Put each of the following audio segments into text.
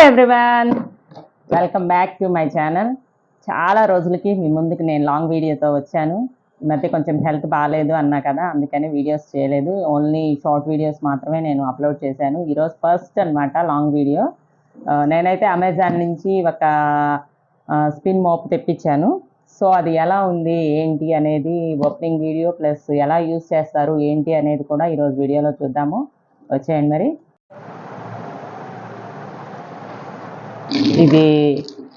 Everyone, welcome back to my channel. చాలా రోజులకి మీ ముందుకు నేను లాంగ్ వీడియోతో వచ్చాను. ఈ మధ్య కొంచెం హెల్త్ బాగాలేదు అన్నా కదా, అందుకని వీడియోస్ చేయలేదు. ఓన్లీ షార్ట్ వీడియోస్ మాత్రమే నేను అప్లోడ్ చేశాను. ఈరోజు ఫస్ట్ అనమాట లాంగ్ వీడియో. నేనైతే అమెజాన్ నుంచి ఒక స్పిన్ మోప్ తెప్పించాను. సో అది ఎలా ఉంది ఏంటి అనేది ఓపెనింగ్ వీడియో ప్లస్ ఎలా యూస్ చేస్తారు ఏంటి అనేది కూడా ఈరోజు వీడియోలో చూద్దాము. వచ్చేయండి మరి. ఇది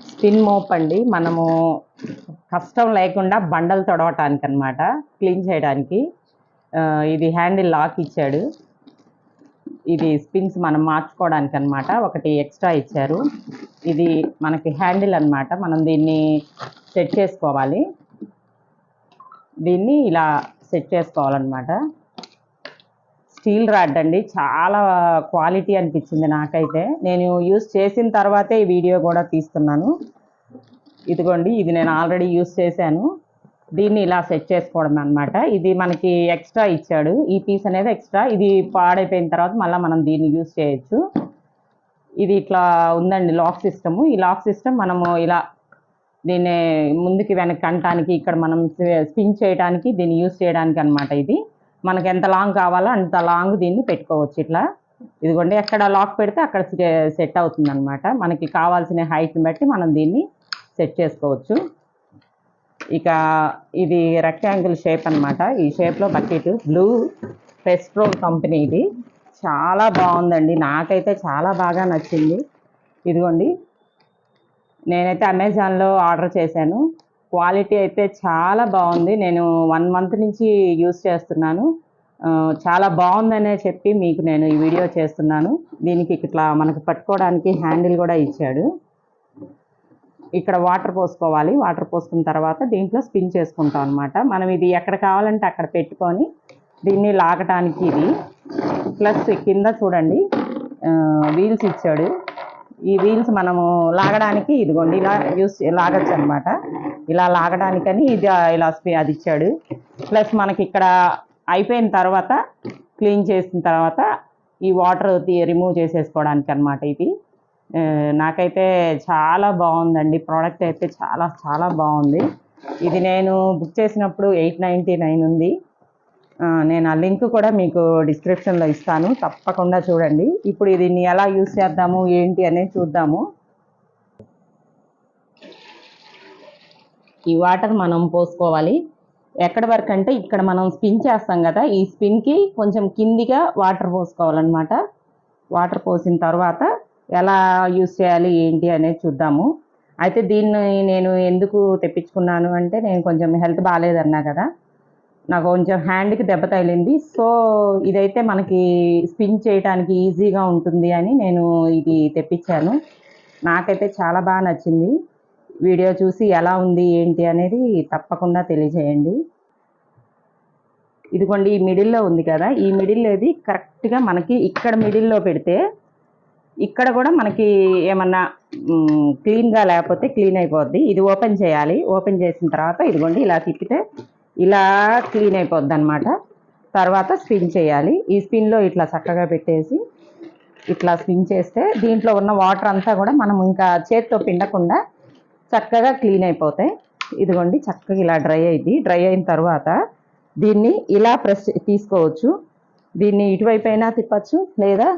స్పిన్ మోప్ అండి. మనము కష్టం లేకుండా బండలు తొడవటానికి అనమాట, క్లీన్ చేయడానికి. ఇది హ్యాండిల్ లాక్ ఇచ్చాడు. ఇది స్పిన్స్ మనం మార్చుకోవడానికి అనమాట, ఒకటి ఎక్స్ట్రా ఇచ్చారు. ఇది మనకి హ్యాండిల్ అనమాట, మనం దీన్ని సెట్ చేసుకోవాలి. దీన్ని ఇలా సెట్ చేసుకోవాలన్నమాట. స్టీల్ రాడ్ అండి, చాలా క్వాలిటీ అనిపించింది నాకైతే. నేను యూస్ చేసిన తర్వాతే ఈ వీడియో కూడా తీస్తున్నాను. ఇదిగోండి, ఇది నేను ఆల్రెడీ యూస్ చేశాను. దీన్ని ఇలా సెట్ చేసుకోవడం అనమాట. ఇది మనకి ఎక్స్ట్రా ఇచ్చాడు, ఈ పీస్ అనేది ఎక్స్ట్రా. ఇది పాడైపోయిన తర్వాత మళ్ళీ మనం దీన్ని యూస్ చేయొచ్చు. ఇది ఇట్లా ఉందండి లాక్ సిస్టము. ఈ లాక్ సిస్టమ్ మనము ఇలా దీన్ని ముందుకి వెనక్కి అనటానికి, ఇక్కడ మనం స్పిన్ చేయడానికి, దీన్ని యూస్ చేయడానికి అనమాట. ఇది మనకి ఎంత లాంగ్ కావాలో అంత లాంగ్ దీన్ని పెట్టుకోవచ్చు ఇట్లా. ఇదిగోండి, ఎక్కడ లాక్ పెడితే అక్కడ సెట్ అవుతుంది అనమాట. మనకి కావాల్సిన హైట్ని బట్టి మనం దీన్ని సెట్ చేసుకోవచ్చు. ఇక ఇది రెక్టాంగిల్ షేప్ అనమాట. ఈ షేప్లో బకెట్ బ్లూ ప్రెస్ట్రో కంపెనీ. ఇది చాలా బాగుందండి, నాకైతే చాలా బాగా నచ్చింది. ఇదిగోండి, నేనైతే అమెజాన్లో ఆర్డర్ చేశాను. క్వాలిటీ అయితే చాలా బాగుంది. నేను 1 మంత్ నుంచి యూస్ చేస్తున్నాను. చాలా బాగుందనే చెప్పి మీకు నేను ఈ వీడియో చేస్తున్నాను. దీనికి ఇట్లా మనకు పట్టుకోవడానికి హ్యాండిల్ కూడా ఇచ్చాడు. ఇక్కడ వాటర్ పోసుకోవాలి. వాటర్ పోసుకున్న తర్వాత దీంట్లో స్పిన్ చేసుకుంటాం అనమాట. మనం ఇది ఎక్కడ కావాలంటే అక్కడ పెట్టుకొని దీన్ని లాగటానికి ఇది. ప్లస్ కింద చూడండి వీల్స్ ఇచ్చాడు. ఈ వీల్స్ మనము లాగడానికి ఇదిగోండి ఇలా లాగచ్చు అనమాట. ఇలా లాగడానికని ఇది ఇలా అది ఇచ్చాడు. ప్లస్ మనకి ఇక్కడ అయిపోయిన తర్వాత క్లీన్ చేసిన తర్వాత ఈ వాటర్ రిమూవ్ చేసేసుకోవడానికి అనమాట. ఇది నాకైతే చాలా బాగుందండి. ప్రోడక్ట్ అయితే చాలా చాలా బాగుంది. ఇది నేను బుక్ చేసినప్పుడు $899 ఉంది. నేను ఆ లింక్ కూడా మీకు డిస్క్రిప్షన్లో ఇస్తాను, తప్పకుండా చూడండి. ఇప్పుడు దీన్ని ఎలా యూస్ చేద్దాము ఏంటి అనేది చూద్దాము. ఈ వాటర్ మనం పోసుకోవాలి. ఎక్కడి వరకు అంటే ఇక్కడ మనం స్పిన్ చేస్తాం కదా, ఈ స్పిన్కి కొంచెం కిందిగా వాటర్ పోసుకోవాలన్నమాట. వాటర్ పోసిన తర్వాత ఎలా యూస్ చేయాలి ఏంటి అనేది చూద్దాము. అయితే దీన్ని నేను ఎందుకు తెప్పించుకున్నాను అంటే, నేను కొంచెం హెల్త్ బాగాలేదన్నా కదా, నాకు కొంచెం హ్యాండ్కి దెబ్బ తగిలింది. సో ఇదైతే మనకి స్పిన్ చేయడానికి ఈజీగా ఉంటుంది అని నేను ఇది తెప్పించాను. నాకైతే చాలా బాగా నచ్చింది. వీడియో చూసి ఎలా ఉంది ఏంటి అనేది తప్పకుండా తెలియజేయండి. ఇదిగోండి, ఈ మిడిల్లో ఉంది కదా, ఈ మిడిల్లో ఇది కరెక్ట్గా మనకి ఇక్కడ మిడిల్లో పెడితే ఇక్కడ కూడా మనకి ఏమన్నా క్లీన్గా లేకపోతే క్లీన్ అయిపోద్ది. ఇది ఓపెన్ చేయాలి. ఓపెన్ చేసిన తర్వాత ఇదిగోండి ఇలా తిప్పితే ఇలా క్లీన్ అయిపోద్ది అనమాట. తర్వాత స్పిన్ చేయాలి. ఈ స్పిన్లో ఇట్లా చక్కగా పెట్టేసి ఇట్లా స్పిన్ చేస్తే దీంట్లో ఉన్న వాటర్ అంతా కూడా మనం ఇంకా చేతితో పిండకుండా చక్కగా క్లీన్ అయిపోతాయి. ఇదిగోండి, చక్కగా ఇలా డ్రై అయింది. డ్రై అయిన తర్వాత దీన్ని ఇలా ప్రెస్ తీసుకోవచ్చు. దీన్ని ఇటువైపు అయినా తిప్పచ్చు, లేదా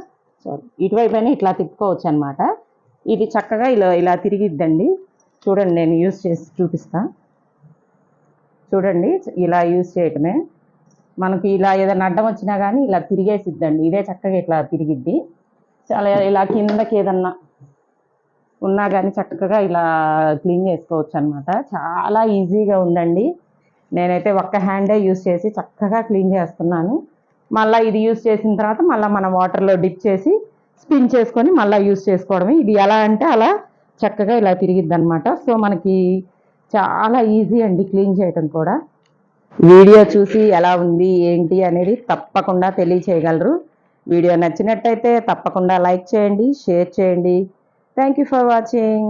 ఇటువైపు అయినా ఇట్లా తిప్పుకోవచ్చు అనమాట. ఇది చక్కగా ఇలా తిరిగిద్దండి. చూడండి, నేను యూస్ చేసి చూపిస్తాను. చూడండి, ఇలా యూస్ చేయటమే. మనకి ఇలా ఏదైనా అడ్డం వచ్చినా కానీ ఇలా తిరిగేసిద్దండి. ఇదే చక్కగా ఇట్లా తిరిగిద్ది. చాలా ఇలా కిందకి ఏదన్నా ఉన్నా కానీ చక్కగా ఇలా క్లీన్ చేసుకోవచ్చు అనమాట. చాలా ఈజీగా ఉందండి. నేనైతే ఒక్క హ్యాండే యూస్ చేసి చక్కగా క్లీన్ చేస్తున్నాను. మళ్ళీ ఇది యూస్ చేసిన తర్వాత మళ్ళీ మనం వాటర్లో డిప్ చేసి స్పిన్ చేసుకొని మళ్ళీ యూస్ చేసుకోవడమే. ఇది ఎలా అంటే అలా చక్కగా ఇలా తిరిగిద్ది అనమాట. సో మనకి చాలా ఈజీ అండి క్లీన్ చేయటం కూడా. వీడియో చూసి ఎలా ఉంది ఏంటి అనేది తప్పకుండా తెలియచేయగలరు. వీడియో నచ్చినట్టయితే తప్పకుండా లైక్ చేయండి, షేర్ చేయండి. Thank you for watching.